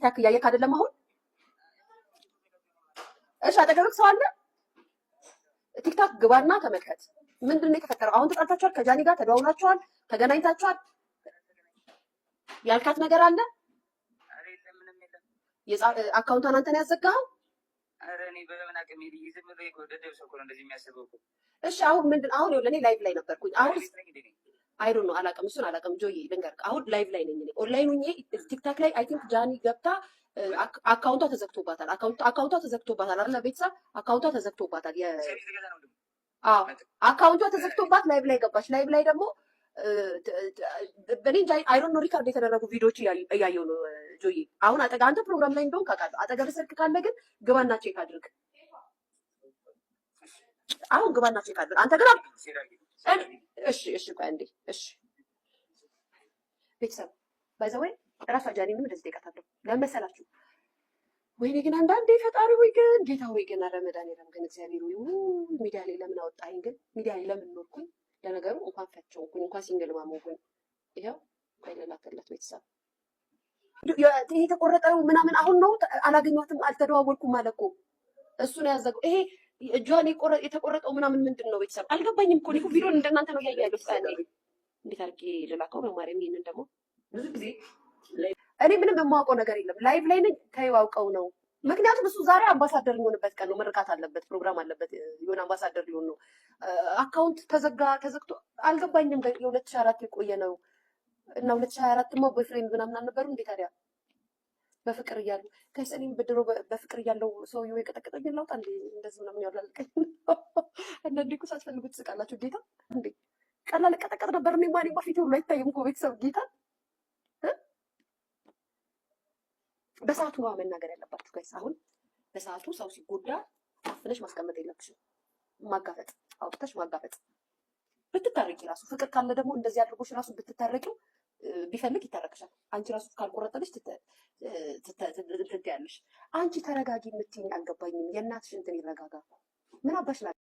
ቲክታክ እያየክ አይደለም አሁን? እሺ አጠገብክ ሰው አለ? ቲክታክ ግባና ተመልከት። ምንድን ነው የተፈጠረው? አሁን ተጣልታችኋል? ከጃኒ ጋር ተደዋውላችኋል? ተገናኝታችኋል? ያልካት ነገር አለ? አካውንቷን አንተ ነው ያዘጋኸው? እሺ አሁን ምንድን አሁን ይኸውልህ እኔ ላይቭ ላይ ነበርኩኝ። አሁን አይ ዶንት ኖ አላውቅም፣ እሱን አላውቅም። ጆዬ ልንገርህ፣ አሁን ላይቭ ላይ ነኝ እኔ ኦንላይን ሆኜ ቲክታክ ላይ አይ ቲንክ ጃኒ ገብታ አካውንቷ ተዘግቶባታል። አካውንቷ ተዘግቶባታል አይደል? ቤተሰብ አካውንቷ ተዘግቶባታል። አዎ አካውንቷ ተዘግቶባት ላይቭ ላይ ገባች። ላይቭ ላይ ደግሞ በኔ አይ ዶንት ኖ ሪካርድ የተደረጉ ቪዲዮዎች እያየሁ ነው ጆዬ። አሁን አንተ ፕሮግራም ላይ እንደሆን ካውቃለሁ። አጠገብ ስልክ ካለ ግን ግባና ቼክ አድርግ። አሁን ግባና ቼክ አድርግ። አንተ ግን እሺ ቆይ አንዴ። እሺ ቤተሰብ ባይ ዘ ወይ ራሷ ጃኒ ምን እንደዚህ ጠይቃታለሁ። ለምን መሰላችሁ? ወይኔ ግን አንዳንዴ ፈጣሪ ወይ ግን ጌታ ወይ ግን ረመዳን የለም ግን እግዚአብሔር ወይ ሚዲያ ላይ ለምን አወጣኝ? ግን ሚዲያ ላይ ለምን ኖርኩኝ? ለነገሩ እንኳን ፈቸውኩኝ እንኳን ሲንግል ማሞኩኝ። ይሄው ቆይ ልላክለት ቤተሰብ። ይሄ የተቆረጠው ምናምን አሁን ነው አላገኘኋትም፣ አልተደዋወልኩም ማለት እኮ እሱ ነው ያዘገው። ይሄ እጇን የተቆረጠው ምናምን ምንድን ነው ቤተሰብ? አልገባኝም እኮ እኔ ቪዲዮን እንደናንተ ነው እያየሁ ያለሁት። እንዴት አድርጌ ልላከው ነው ማርያም? ይሄንን ደግሞ ብዙ ጊዜ እኔ ምንም የማውቀው ነገር የለም። ላይቭ ላይ ነኝ ተይዋውቀው ነው። ምክንያቱም እሱ ዛሬ አምባሳደር የሚሆንበት ቀን ነው። ምርቃት አለበት፣ ፕሮግራም አለበት። የሆነ አምባሳደር ሊሆን ነው። አካውንት ተዘግቶ አልገባኝም። የ2004 የቆየ ነው እና 2024 ማ ቦይፍሬንድ ምናምን አልነበሩ እንዴ ታዲያ? በፍቅር እያሉ ከሰኔም ብድሮ በፍቅር እያለው ሰውዬው የቀጠቀጠኝ ላውጣ እንዴ? እንደዚህ ምናምን ያውላልቀኝ እና እንዴ ኩሳት ፈልጉት ትስቃላችሁ። ጌታ እንዴ ቀላል ቀጠቀጥ ነበር። እኔ ማን በፊት ሁሉ አይታይም እኮ ቤተሰብ ጌታ በሰዓቱ ነው መናገር ያለባችሁ ጋይስ። አሁን በሰዓቱ ሰው ሲጎዳ አፍነሽ ማስቀመጥ የለብሽም። ማጋፈጥ አውጥተሽ ማጋፈጥ ብትታረቂ ራሱ ፍቅር ካለ ደግሞ እንደዚህ አድርጎሽ ራሱ ብትታረቂው ቢፈልግ ይታረቅሻል። አንቺ ራሱ ካልቆረጠልሽ ትያለሽ። አንቺ ተረጋጊ የምትይኝ አልገባኝም። የእናትሽ እንትን ይረጋጋ ምን አባሽ